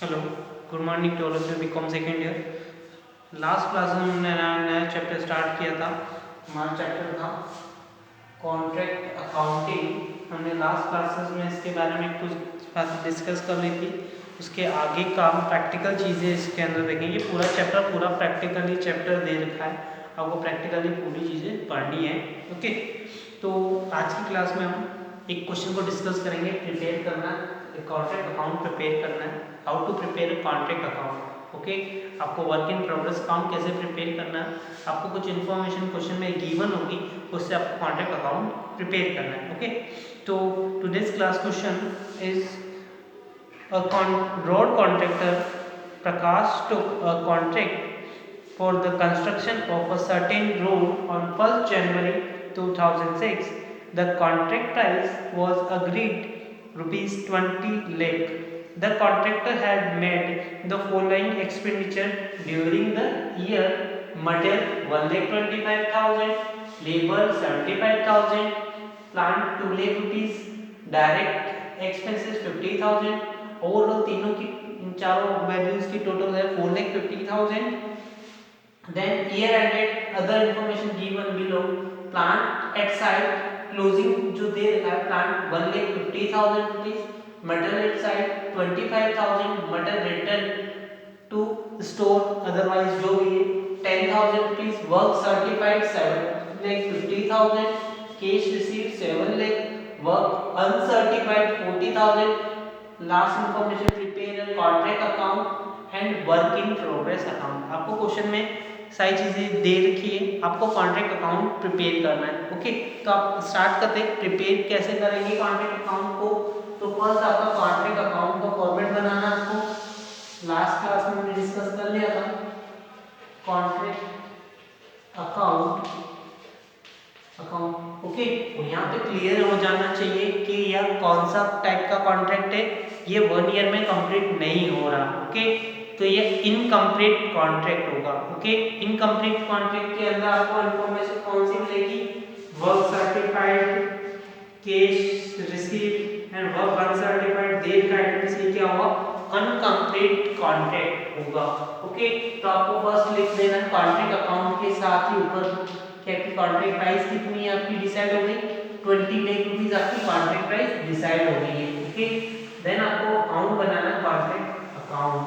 Hello, good morning to all of you. BCom second year. Last class में हमने नया chapter start किया था। हमारा चैप्टर था कॉन्ट्रैक्ट अकाउंटिंग। हमने लास्ट क्लासेस में इसके बारे में कुछ बातें डिस्कस कर ली थी। उसके आगे का हम प्रैक्टिकल चीज़ें इसके अंदर देखेंगे। पूरा चैप्टर पूरा प्रैक्टिकली चैप्टर दे रखा है, आपको प्रैक्टिकली पूरी चीज़ें पढ़नी है। ओके, तो आज की क्लास में हम एक क्वेश्चन को डिस्कस करेंगे। प्रिपेयर करना कॉन्ट्रैक्ट अकाउंट प्रिपेयर करना है, how to prepare a contract account. Okay, आपको वर्क इन प्रोग्रेस अकाउंट कैसे प्रिपेयर करना है, आपको कुछ इन्फॉर्मेशन क्वेश्चन में गिवन होगी, उससे आपको कॉन्ट्रैक्ट अकाउंट प्रिपेयर करना है। ओके, तो today's class question is road contractor Prakash took a contract for the construction of a certain road on 1st January 2006. The contract price was agreed rupees 20 lakh. The contractor had made the following expenditure during the year: material 1,25,000, labor 75,000, plant 2 lakh rupees, direct expenses 50,000। Overall तीनों की चारों values की total है 4,50,000। Then year ended other information given below. Plant at site closing जो दे रखा है, plant 1,50,000 rupees, material at site 25,000, material return to store otherwise जो भी है 10,000 rupees, work certified 7,50,000, cash received 7 lakh, work uncertified 40,000। Last information prepare contract account and work in progress account. आपको question में सारी चीजें दे रखी है, आपको कॉन्ट्रैक्ट अकाउंट प्रिपेयर करना है। ओके, तो आप स्टार्ट करते हैं। प्रिपेयर कैसे करेंगे कॉन्ट्रैक्ट अकाउंट को? तो फर्स्ट आपका कॉन्ट्रैक्ट अकाउंट का फॉर्मेट बनाना है आपको। लास्ट क्लास में हमने डिस्कस कर लिया था कॉन्ट्रैक्ट अकाउंट। ओके, यहाँ पे क्लियर हो जाना चाहिए कि यह कौन सा टाइप का कॉन्ट्रैक्ट है। ये 1 ईयर में कंप्लीट नहीं हो रहा। ओके, तो ये इनकम्प्लीट कॉन्ट्रैक्ट होगा। ओके, इनकम्प्लीट कॉन्ट्रैक्ट के अंदर आपको इन्फॉर्मेशन कौन सी मिलेगी? Work certified, cash receive and work uncertified दे रखा है, क्या होगा? अनकम्प्लीट कॉन्ट्रैक्ट होगा। ओके, तो आपको फर्स्ट लिख देना है कॉन्ट्रैक्ट अकाउंट के साथ ही ऊपर कि आपकी कॉन्ट्रैक्ट प्राइस कितनी है, आपकी डिसाइड हो गई 20 लाख रुपीस आपकी कॉन्ट्रैक्ट प्राइस डिसाइड हो गई है। ओके, देन आपको अकाउंट बनाना है कॉन्ट्रैक्ट अकाउंट।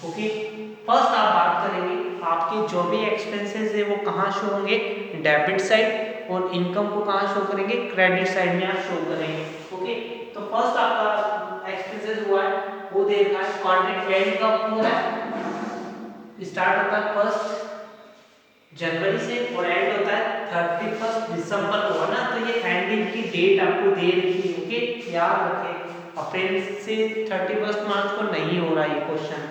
ओके, फर्स्ट आप बात करेंगे आपके जो भी एक्सपेंसेस है वो कहाँ शो होंगे? डेबिट साइड, और इनकम को कहाँ शो करेंगे? क्रेडिट साइड में आप शो करेंगे। ओके, तो फर्स्ट आपका एक्सपेंसेस हुआ है वो दे रखा है। कॉन्ट्रैक्ट एंड कब हो रहा है? स्टार्ट होता है 1 जनवरी से और एंड होता है 31 दिसंबर को, है ना? तो ये एंडिंग की डेट आपको दे रखी है। ओके, याद रखें अप्रैल से 31 मार्च को नहीं हो रहा ये क्वेश्चन।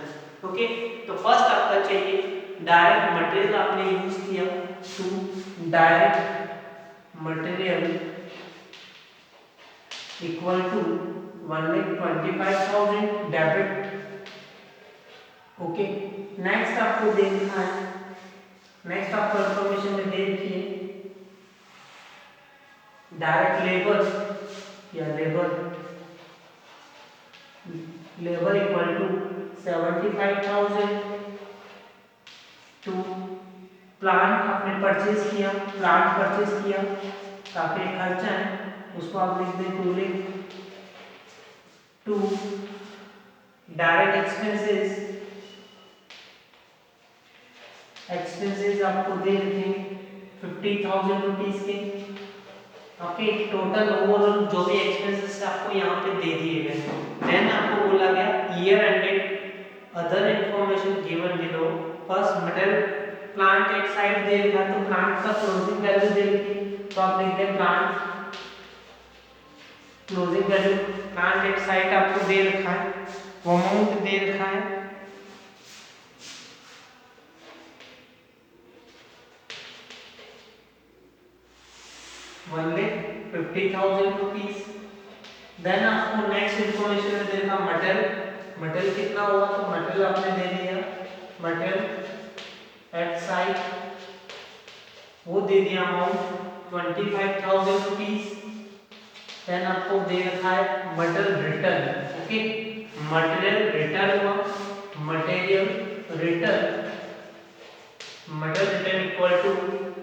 ओके, तो फर्स्ट आपका चाहिए डायरेक्ट मटेरियल आपने यूज किया to direct material equal to 1,25,000 debit. Okay, next आपको देखना है, नेक्स्ट आपको इंफॉर्मेशन में दे रखी है डायरेक्ट लेबर या labour equal to 75,000 to plant आपने परचेज किया, प्लांट परचेज किया, काफी खर्चा है उसको आप लिख दें 2 लाख। टू डायरेक्ट एक्सपेंसेस आपको दे रखे 50,000 रुपीज के। ओके, टोटल ओवरऑल जो भी एक्सपेंसेस आपको यहाँ पे दे दिए गए। देन आपको बोला गया year ended other information given below. First material plant एक साइड दे रखा, तो प्लांट का क्लोजिंग वैल्यू दे रखी, तो आप लिख दें प्लांट क्लोजिंग वैल्यू। प्लांट एक साइड आपको दे रखा है, वो अमाउंट दे रखा है 1,50,000 रुपीस। देन आपको नेक्स्ट इंफॉर्मेशन में दे रखा मटेरियल कितना हुआ, तो मटेरियल आपने दे दिया मटेरियल एट साइट वो दे दिया अमाउंट 25,000 रुपीस। देन आपको दे रखा है material return. Okay, material return हुआ return material return equal to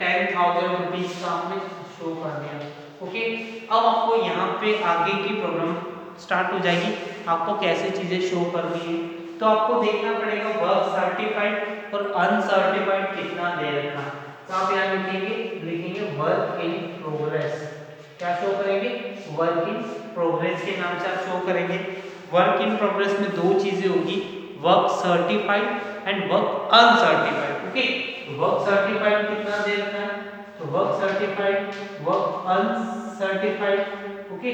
10,000 rupees का आपने शो कर दिया। ओके, अब आपको यहाँ पे आगे की प्रॉब्लम स्टार्ट हो जाएगी, आपको कैसे चीजें शो करनी है। तो आपको देखना पड़ेगा वर्क सर्टिफाइड और अनसर्टिफाइड कितना दे रखा है। तो आप यहाँ लिखेंगे वर्क इन प्रोग्रेस। क्या शो करेंगे? वर्क इन प्रोग्रेस के नाम से आप शो करेंगे। वर्क इन प्रोग्रेस में दो चीजें होगी, work certified and work uncertified. Okay, work certified कितना दे रखा है, तो work certified, work uncertified. Okay,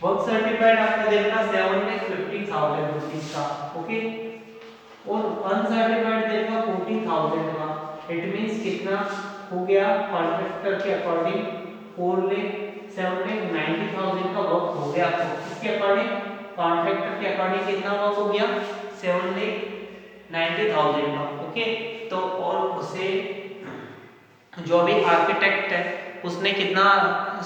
work certified आपको दे रखा 7,50,000 रुपीज का। ओके, और अनसर्टिफाइड दे रखा 40,000 का। इट मींस कितना हो गया कॉन्ट्रैक्टर के अकॉर्डिंग 7,90,000 का वर्क हो गया। आपको इसके अकॉर्डिंग, कॉन्ट्रैक्टर के अकॉर्डिंग कितना वर्क हो गया? 7,90,000 का। ओके, तो और उसे जो भी आर्किटेक्ट है उसने कितना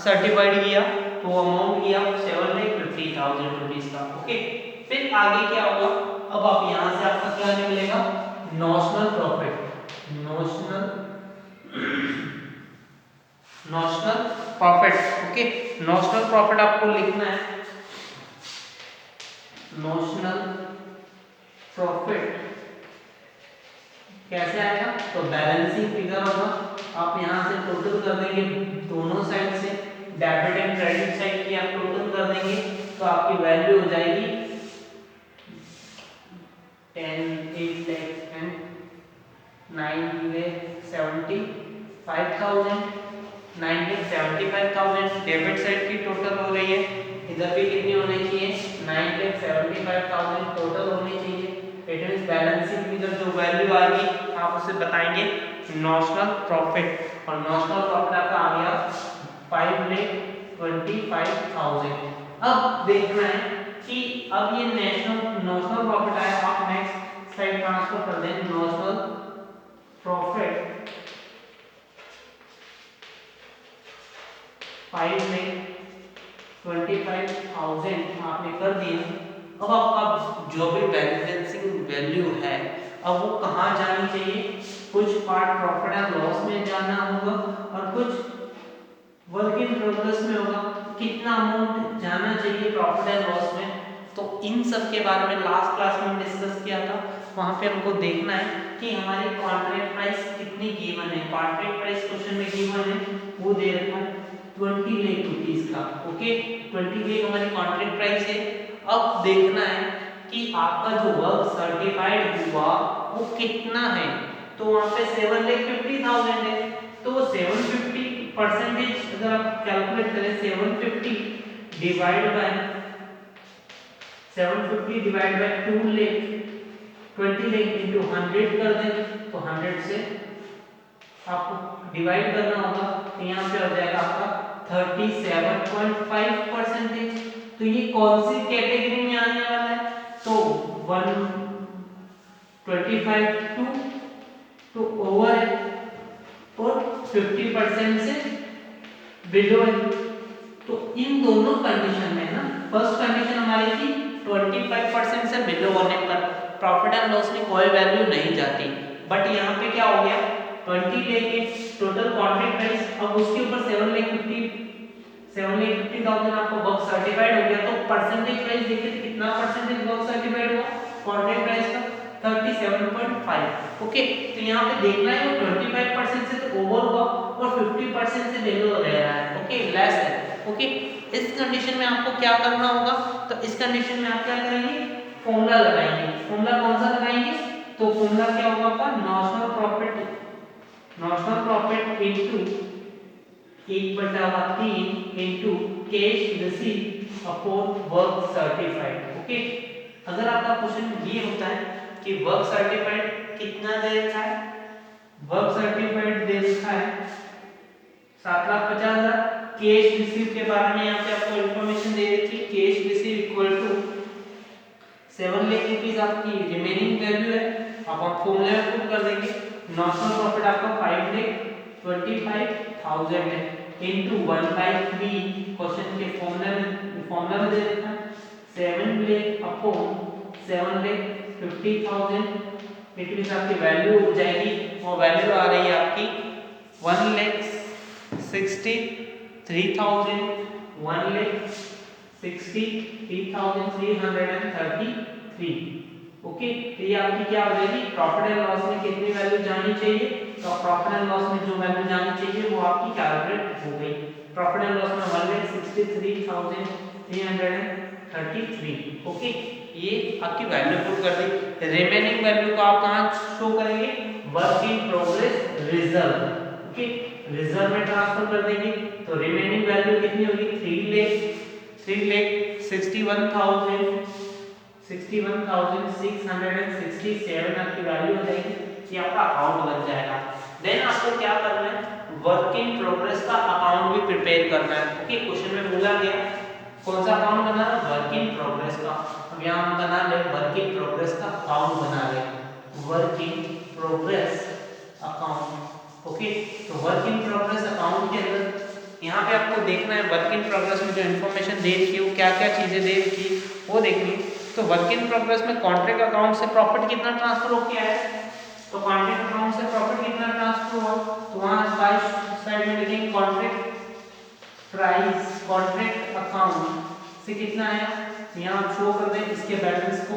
सर्टिफाइड किया, तो अमाउंट किया 7,50,000 रुपीज का। ओके, फिर आगे क्या होगा, अब आप यहां से आपका क्या निकलेगा? Notional profit. Notional profit. Okay, notional profit आपको लिखना है। नॉशनल प्रॉफिट कैसे आएगा? तो बैलेंसिंग फिगर होगा। आप यहां से टोटल कर देंगे दोनों साइड से, डेबिट एंड क्रेडिट साइड की आप टोटल कर देंगे, तो आपकी वैल्यू हो जाएगी 10,8 लाख एंड 9,75,000 डेबिट साइड की टोटल हो रही है। इधर भी कितनी होनी चाहिए? 9,75,000 टोटल होनी चाहिए। इट मींस बैलेंसिंग फिगर जो वैल्यू आएगी आप उसे बताएंगे नॉशनल प्रॉफिट, और नॉशनल प्रॉफिट आपका आ गया 5,25,000। अब देखना है कि अब ये नॉशनल प्रॉफिट आया, आप नेक्स्ट साइड ट्रांसफर कर दें। नॉशनल प्रॉफिट 5,25,000 आपने कर दिया। अब आपका जो भी बैलेंसिंग वैल्यू है अब वो कहाँ जानी चाहिए? कुछ पार्ट प्रॉफिट एंड लॉस में जाना होगा और कुछ वर्क इन प्रोग्रेस में होगा। कितना अमाउंट जाना चाहिए प्रॉफिट एंड लॉस में, तो इन सब के बारे में लास्ट क्लास में डिस्कस किया था। वहां पे हमको देखना है कि हमारी कॉन्ट्रैक्ट प्राइस कितनी गिवन है। कॉन्ट्रैक्ट प्राइस क्वेश्चन में गिवन है, वो दे रखा है 20 लाख रुपीस का। ओके, 20 लाख हमारी कॉन्ट्रैक्ट प्राइस है। अब देखना है कि आपका जो वर्क सर्टिफाइड हुआ वो कितना है, तो वहां पे 7,50,000 है। तो 750% अगर आप कैलकुलेट करें, 750 divide by 2 lakh, 20 lakh into 100 कर दें, तो 100 से आपको डिवाइड करना होगा, तो यहाँ पे हो जाएगा आपका 37.5%। तो ये कौन सी कैटेगरी में आने वाला है? तो 125 टू ओवर है और 50% से बिलो है। तो इन दोनों कंडीशन में ना, फर्स्ट कंडीशन हमारी थी 25% से बिलो होने पर प्रॉफिट एंड लॉस में कोई वैल्यू नहीं जाती, बट यहाँ पे क्या हो गया 20 लाख की टोटल कॉन्ट्रैक्ट प्राइस, अब उसके ऊपर 7,50,000 आपको वर्क सर्टिफाइड हो गया। तो परसेंटेज वाइज देखिए कितना परसेंटेज वर्क सर्टिफाइड हुआ कॉन्ट्रैक्ट प्राइस का 37.5। ओके, तो यहाँ पे देखना है वो 25% से तो ओवर हुआ और 50% से बिलो रह रहा है। ओके, लेस है। ओके, इस कंडीशन में आपको क्या करना होगा? तो इस कंडीशन में आप क्या करेंगे? फॉर्मूला लगाएंगे। फॉर्मूला कौन सा लगाएंगे? तो फॉर्मूला क्या होगा आपका? Notional profit into 1/3 into cash received upon work certified. Okay, अगर आपका क्वेश्चन ये होता है कि वर्क सर्टिफाइड कितना दे रखा है, वर्क सर्टिफाइड दे रखा है 7,50,000। कैश रिसीव के बारे में यहाँ पे आपको इंफॉर्मेशन दे रखी है, cash receive equal to 7 lakh rupees आपकी रिमेनिंग वैल्यू है। आप फॉर्मूला में पुट कर देंगे। नॉशनल प्रॉफिट आपका 5,25,000 है इनटू 1/3 क्वेश्चन के फॉर्मूला में दे रखा है 7 लाख अपॉन 7,50,000 इट मीन्स आपकी वैल्यू हो जाएगी, वो वैल्यू आ रही है आपकी 1,63,333 ओके। तो ये आपकी क्या हो जाएगी, प्रॉफिट एंड लॉस में कितनी वैल्यू जानी चाहिए, तो प्रॉफिट एंड लॉस में जो वैल्यू जानी चाहिए वो आपकी कैलकुलेट हो गई। प्रॉफिट एंड लॉस में 1,63,333 ओके, ये आपकी वैल्यू पुट कर दी। रिमेनिंग वैल्यू को आप कहां शो करेंगे, work in progress reserve okay, reserve में ट्रांसफर कर देंगे। तो रिमेनिंग वैल्यू कितनी होगी, 3,61,667 आपकी वैल्यू हो जाएगी। ये आपका अकाउंट बन जाएगा। देन आपको क्या करना है, वर्क इन प्रोग्रेस का अकाउंट भी प्रिपेयर करना है ओके। क्वेश्चन में बोला गया कौन सा अकाउंट बना है, वर्क इन प्रोग्रेस का। अब यहाँ हम बना ले वर्क इन प्रोग्रेस का अकाउंट बना ले, work in progress account okay. तो वर्क इन प्रोग्रेस अकाउंट के अंदर यहाँ पे आपको देखना है वर्क इन प्रोग्रेस में जो इन्फॉर्मेशन दे रखी है वो क्या क्या चीजें दे रखी है वो देखनी। तो वर्क इन प्रोग्रेस में कॉन्ट्रैक्ट अकाउंट से प्रॉफिट कितना ट्रांसफर हो गया है, तो कॉन्ट्रैक्ट अकाउंट से प्रॉफिट कितना ट्रांसफर हुआ, तो वहां साइड में लिखेंगे कॉन्ट्रैक्ट प्राइस, कॉन्ट्रैक्ट अकाउंट से कितना आया, यहाँ आप शो कर दें इसके बैलेंस को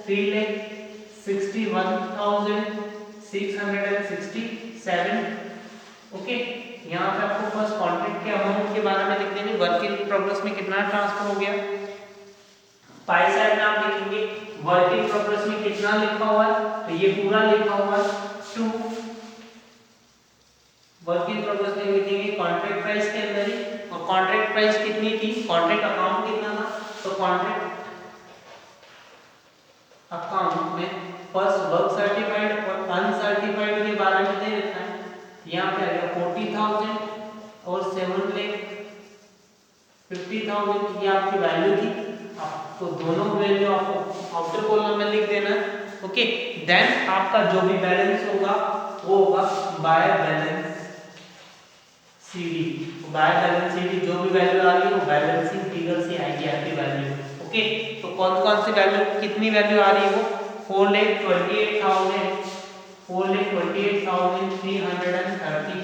3,61,667 ओके। यहाँ पे आपको फर्स्ट कॉन्ट्रैक्ट के अमाउंट के बारे में लिख देंगे, वर्क इन प्रोग्रेस में कितना ट्रांसफर हो गया। पाई साइड में आप लिखेंगे वर्क इन प्रोग्रेस में कितना लिखा हुआ है, तो ये पूरा लिखा हुआ है 2। वर्क इन प्रोग्रेस में लिखेंगे कॉन्ट्रैक्ट प्राइस के अंदर ही, और कॉन्ट्रैक्ट प्राइस कितनी थी, कॉन्ट्रैक्ट अकाउंट कितना था, तो कॉन्ट्रैक्ट अकाउंट में फर्स्ट वर्क सर्टिफाइड और अनसर्टिफाइड के बारे में दे रखा है। यहाँ पे आ गया 40,000 और 7,50,000 ये आपकी वैल्यू थी। आपको दोनों वैल्यू आपको आउटर कॉलम में लिख देना है ओके। देन आपका जो भी बैलेंस होगा वो होगा by balance CD, by balance CD जो भी वैल्यू आ रही है वो बैलेंसिंग फिगर से आएगी आपकी वैल्यू ओके। तो कौन कौन सी वैल्यू, कितनी वैल्यू आ रही है वो 4,28,330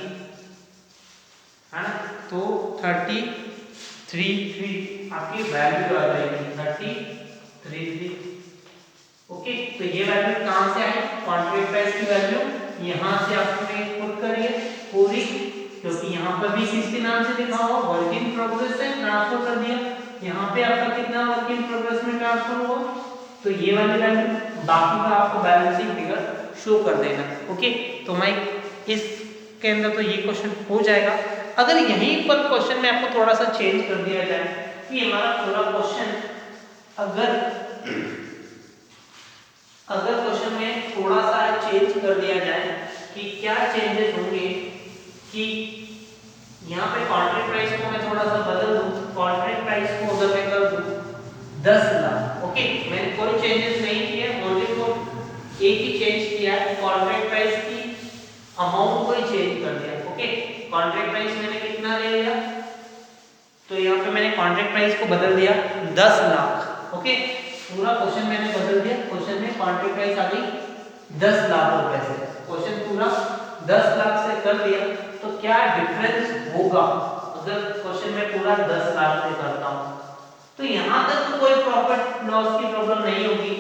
है ना, तो 33 आपकी वैल्यू आ जाएगी 33 ओके। तो ये वैल्यू कहां से आई, कॉन्ट्रैक्ट प्राइस की वैल्यू यहां से आपने पुट करिए पूरी, क्योंकि यहाँ पर भी 60 नाम से लिखा हुआ वर्क इन प्रोग्रेस से ट्रांसफर कर दिया। यहाँ पे आपका कितना वर्क इन प्रोग्रेस में ट्रांसफर हुआ, तो ये वाली वैल्यू, बाकी का आपको बैलेंसिंग फिगर शो कर देना ओके। तो मैं इसके अंदर तो ये क्वेश्चन हो जाएगा। अगर यहीं पर क्वेश्चन में आपको थोड़ा सा चेंज कर दिया जाए कि हमारा पूरा क्वेश्चन अगर क्वेश्चन में थोड़ा सा चेंज कर दिया जाए कि क्या चेंजेस होंगे, कि यहाँ पे कॉन्ट्रैक्ट प्राइस को मैं थोड़ा सा बदल दूं, कॉन्ट्रैक्ट प्राइस को अगर मैं कर दूं 10 लाख ओके। मैंने कोई चेंजेस नहीं किया, ओनली तो एक ही चेंज किया है, कॉन्ट्रैक्ट प्राइस की अमाउंट को ही चेंज कर दिया ओके। कॉन्ट्रैक्ट प्राइस मैंने कितना ले लिया, तो यहाँ पे मैंने कॉन्ट्रैक्ट प्राइस को बदल दिया 10 लाख ओके। पूरा क्वेश्चन मैंने बदल दिया, क्वेश्चन में कॉन्ट्रैक्ट प्राइस आ गई 10 लाख रुपए से, क्वेश्चन पूरा 10 लाख से कर दिया। तो क्या डिफरेंस होगा अगर क्वेश्चन में पूरा 10 लाख से करता हूँ, तो यहाँ तक तो कोई प्रॉफिट लॉस की प्रॉब्लम नहीं होगी।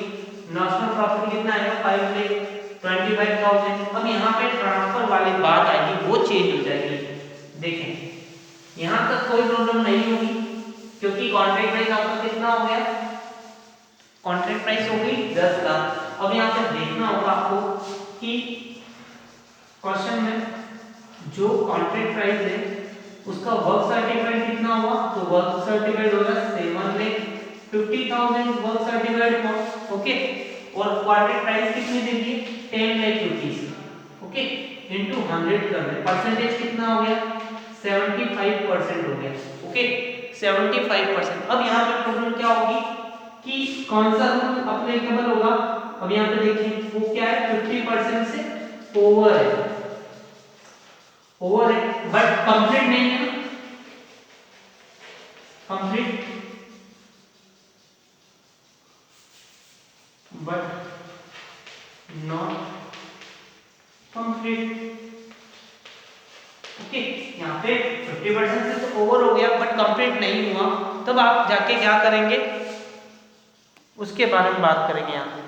नॉमिनल प्रॉफिट कितना आएगा 5,25,000। अब यहाँ पे ट्रांसफर वाली बात आएगी, वो चेंज हो जाएगी। देखें यहाँ तक कोई प्रॉब्लम नहीं होगी, क्योंकि कॉन्ट्रैक्ट प्राइस आपका कितना हो गया, कॉन्ट्रैक्ट प्राइस हो गई 10 लाख। अब यहाँ पे देखना होगा आपको कि क्वेश्चन में जो कॉन्ट्रैक्ट प्राइस है उसका वर्क सर्टिफाइड कितना हुआ, तो वर्क सर्टिफाइड होगा 7,50,000 वर्क सर्टिफाइड हुआ ओके। और कॉन्ट्रैक्ट प्राइस कितनी दे दी, 10 लाख रुपीस ओके, इनटू 100 कर दे, परसेंटेज कितना हो गया 75% हो गया ओके, 75%। अब यहाँ पे प्रॉब्लम क्या होगी कि कौन सा रूल अप्लीकेबल होगा। अब यहाँ पे देखिए वो क्या है, 50% से ओवर है, ओवर है बट कंप्लीट नहीं है, complete but not complete. Okay, यहाँ पे 50% से तो ओवर हो गया बट कंप्लीट नहीं हुआ, तब आप जाके क्या करेंगे उसके बारे में बात करेंगे यहाँ।